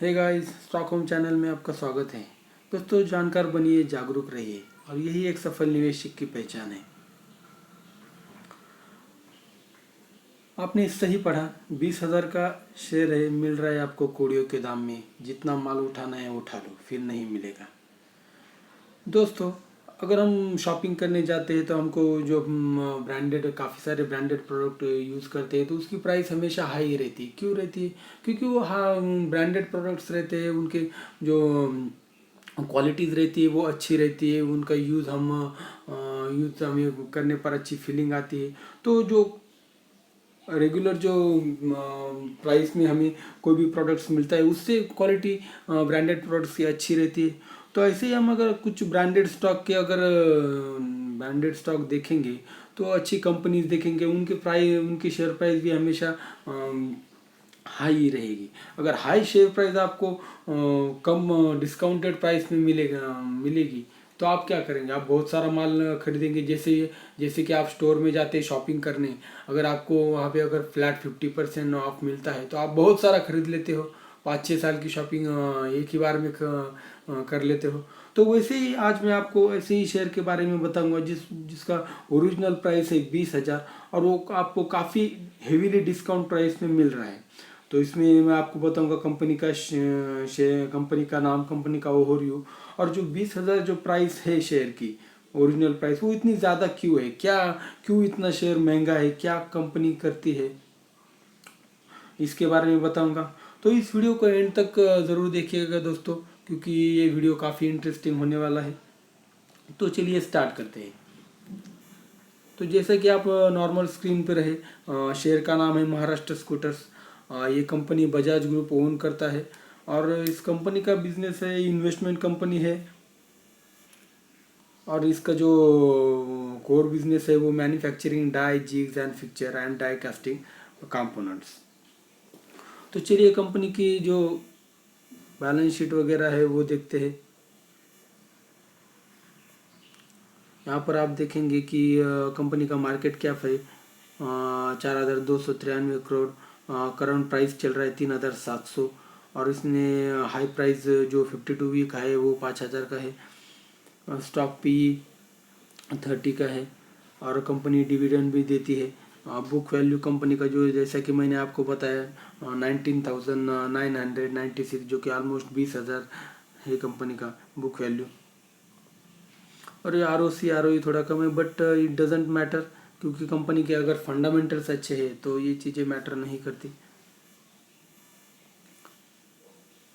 Hey guys, Stockholm channel में आपका स्वागत है। दोस्तों, जानकार बनिए, जागरूक रहिए और यही एक सफल निवेशक की पहचान है। आपने सही पढ़ा, 20,000 का शेयर है, मिल रहा है आपको कौड़ियों के दाम में। जितना माल उठाना है उठा लो, फिर नहीं मिलेगा। दोस्तों, अगर हम शॉपिंग करने जाते हैं तो हमको जो ब्रांडेड काफ़ी सारे ब्रांडेड प्रोडक्ट यूज़ करते हैं तो उसकी प्राइस हमेशा हाई रहती है। क्यों रहती है? क्योंकि वो हाँ ब्रांडेड प्रोडक्ट्स रहते हैं, उनके जो क्वालिटीज़ रहती है वो अच्छी रहती है, उनका यूज़ हमें करने पर अच्छी फीलिंग आती है। तो जो रेगुलर जो प्राइस में हमें कोई भी प्रोडक्ट्स मिलता है उससे क्वालिटी ब्रांडेड प्रोडक्ट्स की अच्छी रहती है। तो ऐसे ही हम अगर कुछ ब्रांडेड स्टॉक के अगर ब्रांडेड स्टॉक देखेंगे तो अच्छी कंपनीज देखेंगे, उनकी शेयर प्राइस भी हमेशा हाई रहेगी। अगर हाई शेयर प्राइस आपको कम डिस्काउंटेड प्राइस में मिलेगी तो आप क्या करेंगे? आप बहुत सारा माल खरीदेंगे। जैसे कि आप स्टोर में जाते हैं शॉपिंग करने, अगर आपको वहाँ पे अगर फ्लैट 50% ऑफ मिलता है तो आप बहुत सारा खरीद लेते हो। 5-6 साल की शॉपिंग एक ही बार में कर लेते हो। तो वैसे ही आज मैं आपको ऐसे ही शेयर के बारे में बताऊंगा जिसका ओरिजिनल प्राइस है 20,000 और वो आपको काफ़ी हेवीली डिस्काउंट प्राइस में मिल रहा है। तो इसमें मैं आपको बताऊंगा कंपनी का नाम, कंपनी का ओवरव्यू, और जो 20,000 जो प्राइस है शेयर की ओरिजिनल प्राइस, वो इतनी ज़्यादा क्यों है, क्यों इतना शेयर महंगा है, क्या कंपनी करती है, इसके बारे में बताऊंगा। तो इस वीडियो को एंड तक ज़रूर देखिएगा दोस्तों, क्योंकि ये वीडियो काफ़ी इंटरेस्टिंग होने वाला है। तो चलिए स्टार्ट करते हैं। तो जैसे कि आप नॉर्मल स्क्रीन पर रहे, शेयर का नाम है महाराष्ट्र स्कूटर्स। ये कंपनी बजाज ग्रुप ओन करता है और इस कंपनी का बिजनेस है, इन्वेस्टमेंट कंपनी है। और इसका जो कोर बिजनेस है वो manufacturing die, jigs and fixture and die casting components. तो चलिए कंपनी की जो बैलेंस शीट वगैरह है वो देखते हैं। यहाँ पर आप देखेंगे कि कंपनी का मार्केट कैप है 4,293 करोड़। करंट प्राइस चल रहा है 3,700 और इसने हाई प्राइस जो 52 वीक है वो 5,000 का है। स्टॉक पी 30 का है और कंपनी डिविडेंड भी देती है। बुक वैल्यू कंपनी का जो जैसा कि मैंने आपको बताया 19,996, जो कि ऑलमोस्ट 20,000 है कंपनी का बुक वैल्यू। और ये ROE थोड़ा कम है, बट इट डजेंट मैटर, क्योंकि कंपनी के अगर फंडामेंटल्स अच्छे हैं तो ये चीज़ें मैटर नहीं करती।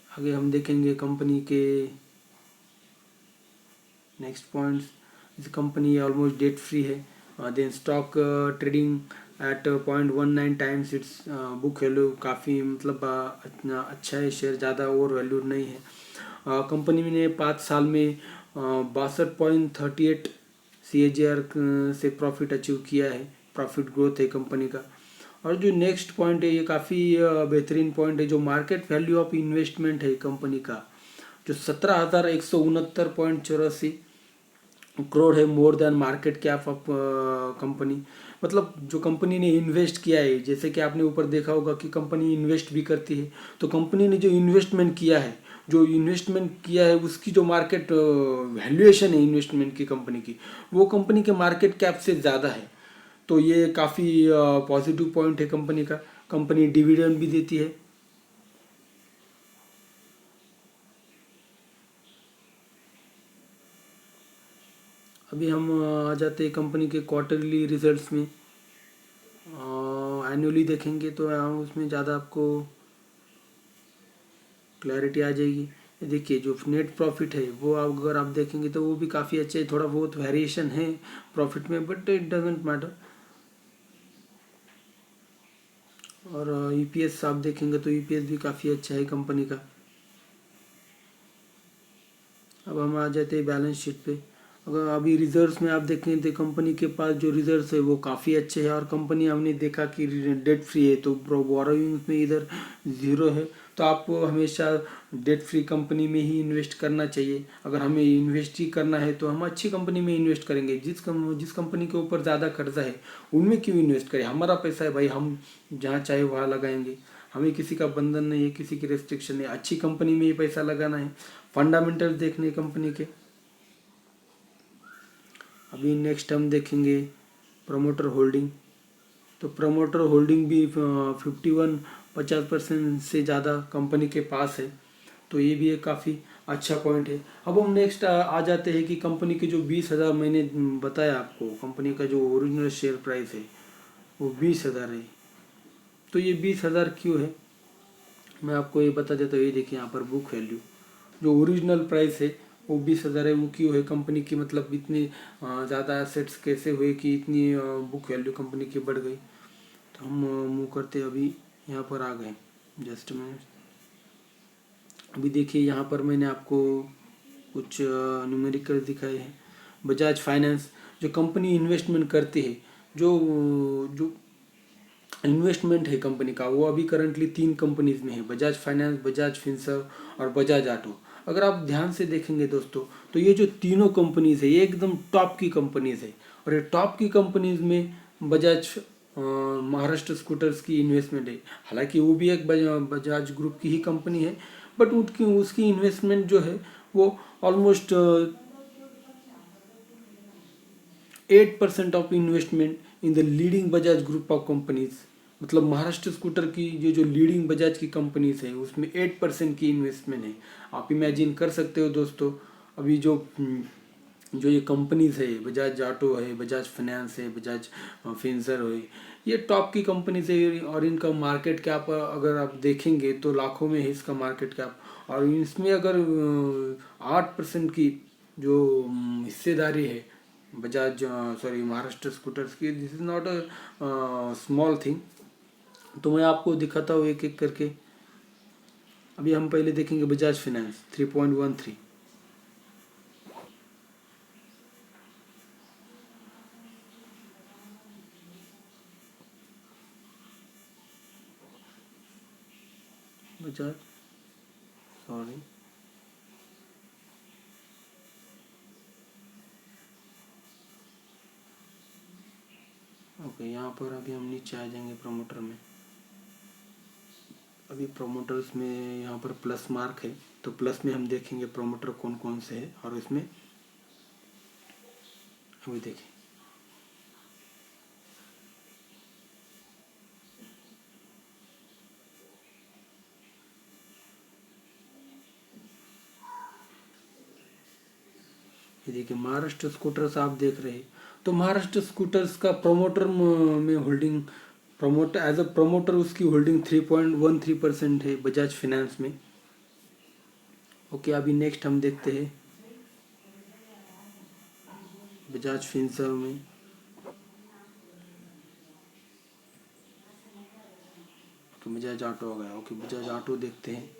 आगे हम देखेंगे कंपनी के नेक्स्ट पॉइंट्स। इस कंपनी ऑलमोस्ट डेट फ्री है। Then stock trading at 0.19 times its book value, काफ़ी मतलब अच्छा है शेयर, ज़्यादा ओवर वैल्यू नहीं है। कंपनी ने 5 साल में 62.38 CAGR से प्रॉफिट अचीव किया है। प्रॉफिट ग्रोथ है कंपनी का। और जो नेक्स्ट पॉइंट है ये काफ़ी बेहतरीन पॉइंट है, जो मार्केट वैल्यू ऑफ इन्वेस्टमेंट है कंपनी का, जो 17,169.84 करोड़ है, more than market cap of company. मतलब जो कंपनी ने इन्वेस्ट किया है, जैसे कि आपने ऊपर देखा होगा कि कंपनी इन्वेस्ट भी करती है, तो कंपनी ने जो इन्वेस्टमेंट किया है उसकी जो मार्केट वैल्यूएशन है इन्वेस्टमेंट की कंपनी की, वो कंपनी के मार्केट कैप से ज़्यादा है। तो ये काफ़ी पॉजिटिव पॉइंट है कंपनी का। कंपनी डिविडेंड भी देती है। अभी हम आ जाते हैं कंपनी के क्वार्टरली रिजल्ट्स में। एनुअली देखेंगे तो उसमें ज़्यादा आपको क्लैरिटी आ जाएगी। ये देखिए जो नेट प्रॉफिट है वो अगर आप देखेंगे तो वो भी काफ़ी अच्छा है, थोड़ा बहुत वेरिएशन है प्रॉफिट में, बट इट डजेंट मैटर। और EPS आप देखेंगे तो EPS भी काफ़ी अच्छा है कंपनी का। अब हम आ जाते हैं बैलेंस शीट पे। अगर अभी रिजर्व्स में आप देखें तो कंपनी के पास जो रिजर्व्स है वो काफ़ी अच्छे हैं और कंपनी हमने देखा कि डेट फ्री है, तो बोरोइंग्स में इधर ज़ीरो है। तो आपको हमेशा डेट फ्री कंपनी में ही इन्वेस्ट करना चाहिए। अगर हमें इन्वेस्ट ही करना है तो हम अच्छी कंपनी में इन्वेस्ट करेंगे। जिस कंपनी के ऊपर ज़्यादा कर्जा है उनमें क्यों इन्वेस्ट करें? हमारा पैसा है भाई, हम जहाँ चाहे वहाँ लगाएंगे। हमें किसी का बंधन नहीं है, किसी की रेस्ट्रिक्शन नहीं, अच्छी कंपनी में ही पैसा लगाना है, फंडामेंटल देखने कंपनी के। अभी नेक्स्ट हम देखेंगे प्रमोटर होल्डिंग। तो प्रमोटर होल्डिंग भी 50% से ज़्यादा कंपनी के पास है, तो ये भी एक काफ़ी अच्छा पॉइंट है। अब हम नेक्स्ट आ जाते हैं कि कंपनी के जो 20,000 मैंने बताया आपको, कंपनी का जो ओरिजिनल शेयर प्राइस है वो 20,000 है। तो ये 20,000 क्यों है, मैं आपको ये बता देता हूँ। ये देखिए यहाँ पर बुक वैल्यू, जो ओरिजिनल प्राइस है वो 20,000 है। वो क्यों है कंपनी की, मतलब इतनी ज़्यादा एसेट्स कैसे हुए कि इतनी बुक वैल्यू कंपनी की बढ़ गई। तो हम मूव करते अभी यहाँ पर आ गए, जस्ट मैं अभी देखिए यहाँ पर मैंने आपको कुछ न्यूमेरिकल दिखाए हैं। बजाज फाइनेंस, जो कंपनी इन्वेस्टमेंट करती है, जो जो इन्वेस्टमेंट है कंपनी का, वो अभी करंटली 3 कंपनीज में है, बजाज फाइनेंस, बजाज फिनसर्व और बजाज ऑटो। अगर आप ध्यान से देखेंगे दोस्तों, तो ये जो तीनों कंपनीज है ये एकदम टॉप की कंपनीज है। और ये टॉप की कंपनीज में बजाज महाराष्ट्र स्कूटर्स की इन्वेस्टमेंट है। हालांकि वो भी एक बजाज ग्रुप की ही कंपनी है, बट उसकी इन्वेस्टमेंट जो है वो almost 8% of investment in the leading Bajaj group of companies. मतलब महाराष्ट्र स्कूटर की ये जो लीडिंग बजाज की कंपनीज है उसमें 8% की इन्वेस्टमेंट है। आप इमेजिन कर सकते हो दोस्तों, अभी जो ये कंपनीज है, बजाज ऑटो है, बजाज फाइनेंस है, बजाज फिनसर है, ये टॉप की कंपनीज है। और इनका मार्केट कैप अगर आप देखेंगे तो लाखों में है इसका मार्केट कैप। और इसमें अगर 8% की जो हिस्सेदारी है बजाज महाराष्ट्र स्कूटर्स की, this is not a small thing. तो मैं आपको दिखाता हूँ एक एक करके। अभी हम पहले देखेंगे Bajaj finance 3.13। Bajaj sorry okay, यहाँ पर अभी हम नीचे आ जाएंगे प्रमोटर में। अभी प्रोमोटर्स में यहाँ पर प्लस मार्क है, तो प्लस में हम देखेंगे प्रोमोटर कौन कौन से है। और इसमें अभी देखिए, ये देखिए महाराष्ट्र स्कूटर्स आप देख रहे हैं। तो महाराष्ट्र स्कूटर्स का प्रोमोटर में holding, promoter as a promoter उसकी होल्डिंग 3.13% है बजाज फाइनेंस में। ओके, अभी नेक्स्ट हम देखते हैं बजाज फिनसर्व में। ओके, बजाज ऑटो हो गया। ओके, बजाज ऑटो देखते हैं।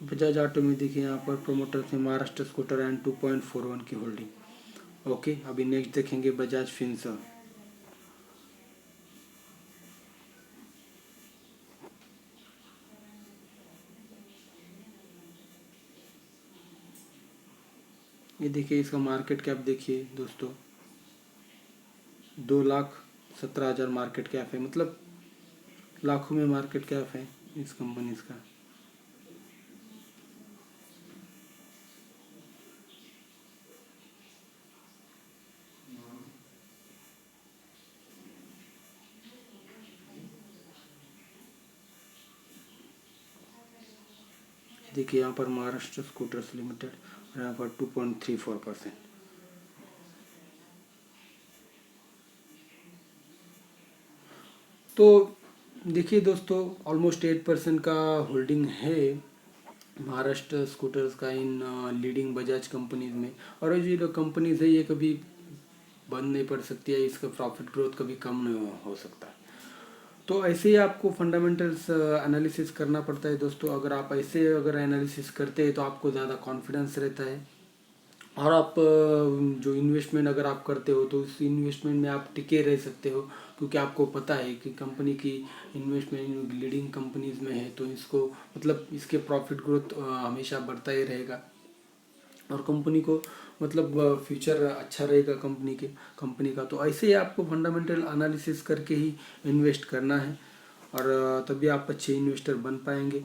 बजाज ऑटो में देखिए यहाँ पर प्रोमोटर से महाराष्ट्र स्कूटर एंड 2.41 की होल्डिंग। ओके, अभी नेक्स्ट देखेंगे बजाज फिनसर्व। ये देखिए इसका मार्केट कैप देखिए दोस्तों, 2,17,000 मार्केट कैप है। मतलब लाखों में मार्केट कैप है इस कंपनी का। देखिए यहाँ पर महाराष्ट्र स्कूटर्स लिमिटेड, और यहाँ पर 2.34%। तो देखिए दोस्तों, ऑलमोस्ट 8% का होल्डिंग है महाराष्ट्र स्कूटर्स का इन लीडिंग बजाज कंपनीज में। और ये जो कंपनीज है ये कभी बंद नहीं पड़ सकती है, इसका प्रॉफिट ग्रोथ कभी कम नहीं हो सकता। तो ऐसे ही आपको फंडामेंटल्स एनालिसिस करना पड़ता है दोस्तों। अगर आप ऐसे अगर एनालिसिस करते हैं तो आपको ज़्यादा कॉन्फिडेंस रहता है, और आप जो इन्वेस्टमेंट अगर आप करते हो तो उस इन्वेस्टमेंट में आप टिके रह सकते हो, क्योंकि आपको पता है कि कंपनी की इन्वेस्टमेंट लीडिंग कंपनीज में है, तो इसको मतलब इसके प्रॉफिट ग्रोथ हमेशा बढ़ता ही रहेगा, और कंपनी को मतलब फ्यूचर अच्छा रहेगा कंपनी का। तो ऐसे ही आपको फंडामेंटल एनालिसिस करके ही इन्वेस्ट करना है, और तभी आप अच्छे इन्वेस्टर बन पाएंगे।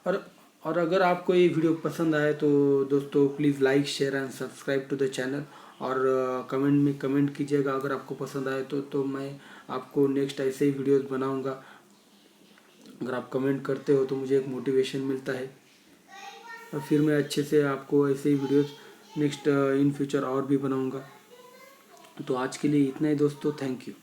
और और अगर आपको ये वीडियो पसंद आए तो दोस्तों please like share and subscribe to the channel, और कमेंट में कमेंट कीजिएगा अगर आपको पसंद आए तो मैं आपको नेक्स्ट ऐसे ही वीडियोस बनाऊंगा। अगर आप कमेंट करते हो तो मुझे एक मोटिवेशन मिलता है, और फिर मैं अच्छे से आपको ऐसे ही वीडियोस नेक्स्ट इन फ्यूचर और भी बनाऊंगा। तो आज के लिए इतना ही दोस्तों, थैंक यू।